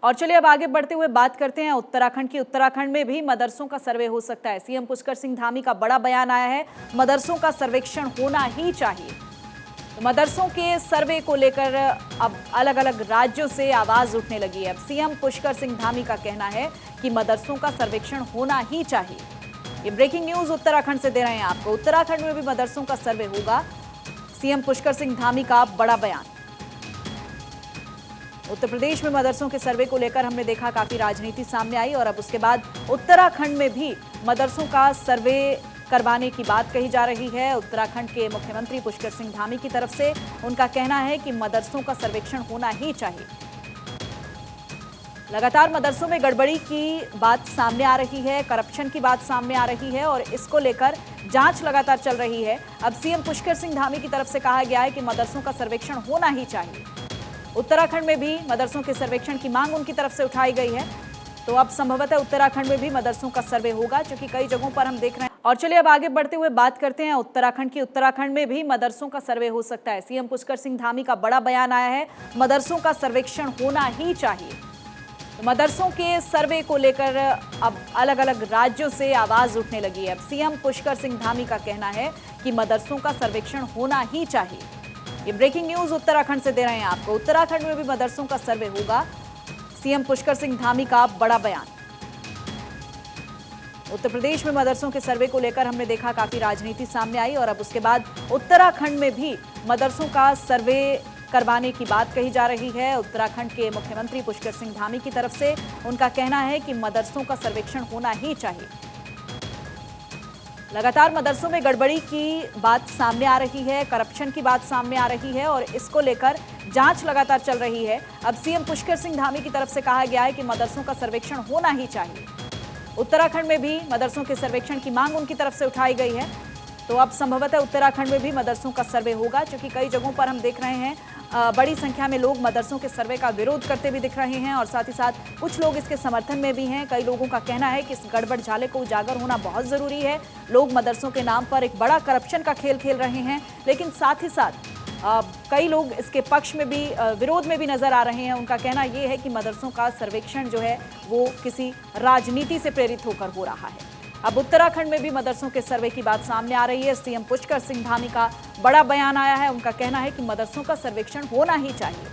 और चलिए अब आगे बढ़ते हुए बात करते हैं उत्तराखंड की। उत्तराखंड में भी मदरसों का सर्वे हो सकता है। सीएम पुष्कर सिंह धामी का बड़ा बयान आया है, मदरसों का सर्वेक्षण होना ही चाहिए। तो मदरसों के सर्वे को लेकर अब अलग अलग राज्यों से आवाज उठने लगी है। अब सीएम पुष्कर सिंह धामी का कहना है कि मदरसों का सर्वेक्षण होना ही चाहिए। ये ब्रेकिंग न्यूज उत्तराखंड से दे रहे हैं आपको। उत्तराखंड में भी मदरसों का सर्वे होगा, सीएम पुष्कर सिंह धामी का बड़ा बयान। उत्तर प्रदेश में मदरसों के सर्वे को लेकर हमने देखा काफी राजनीति सामने आई और अब उसके बाद उत्तराखंड में भी मदरसों का सर्वे करवाने की बात कही जा रही है। उत्तराखंड के मुख्यमंत्री पुष्कर सिंह धामी की तरफ से उनका कहना है कि मदरसों का सर्वेक्षण होना ही चाहिए। लगातार मदरसों में गड़बड़ी की बात सामने आ रही है, करप्शन की बात सामने आ रही है और इसको लेकर जांच लगातार चल रही है। अब सीएम पुष्कर सिंह धामी की तरफ से कहा गया है कि मदरसों का सर्वेक्षण होना ही चाहिए। उत्तराखंड में भी मदरसों के सर्वेक्षण की मांग उनकी तरफ से उठाई गई है। तो अब संभवतः उत्तराखंड में भी मदरसों का सर्वे होगा, क्योंकि कई जगहों पर हम देख रहे हैं। और चलिए अब आगे बढ़ते हुए बात करते हैं उत्तराखंड की। उत्तराखंड में भी मदरसों का सर्वे हो सकता है। सीएम पुष्कर सिंह धामी का बड़ा बयान आया है, मदरसों का सर्वेक्षण होना ही चाहिए। तो मदरसों के सर्वे को लेकर अब अलग अलग राज्यों से आवाज उठने लगी है। अब सीएम पुष्कर सिंह धामी का कहना है कि मदरसों का सर्वेक्षण होना ही चाहिए। ये ब्रेकिंग न्यूज उत्तराखंड से दे रहे हैं आपको। उत्तराखंड में भी मदरसों का सर्वे होगा, सीएम पुष्कर सिंह धामी का बड़ा बयान। उत्तर प्रदेश में मदरसों के सर्वे को लेकर हमने देखा काफी राजनीति सामने आई और अब उसके बाद उत्तराखंड में भी मदरसों का सर्वे करवाने की बात कही जा रही है। उत्तराखंड के मुख्यमंत्री पुष्कर सिंह धामी की तरफ से उनका कहना है कि मदरसों का सर्वेक्षण होना ही चाहिए। लगातार मदरसों में गड़बड़ी की बात सामने आ रही है, करप्शन की बात सामने आ रही है और इसको लेकर जांच लगातार चल रही है। अब सीएम पुष्कर सिंह धामी की तरफ से कहा गया है कि मदरसों का सर्वेक्षण होना ही चाहिए। उत्तराखंड में भी मदरसों के सर्वेक्षण की मांग उनकी तरफ से उठाई गई है। तो अब संभवतः उत्तराखंड में भी मदरसों का सर्वे होगा, क्योंकि कई जगहों पर हम देख रहे हैं बड़ी संख्या में लोग मदरसों के सर्वे का विरोध करते भी दिख रहे हैं और साथ ही साथ कुछ लोग इसके समर्थन में भी हैं। कई लोगों का कहना है कि इस गड़बड़ झाले को उजागर होना बहुत जरूरी है। लोग मदरसों के नाम पर एक बड़ा करप्शन का खेल खेल रहे हैं, लेकिन साथ ही साथ कई लोग इसके पक्ष में भी विरोध में भी नजर आ रहे हैं। उनका कहना यह है कि मदरसों का सर्वेक्षण जो है वो किसी राजनीति से प्रेरित होकर हो रहा है। अब उत्तराखंड में भी मदरसों के सर्वे की बात सामने आ रही है। सीएम पुष्कर सिंह धामी का बड़ा बयान आया है, उनका कहना है कि मदरसों का सर्वेक्षण होना ही चाहिए।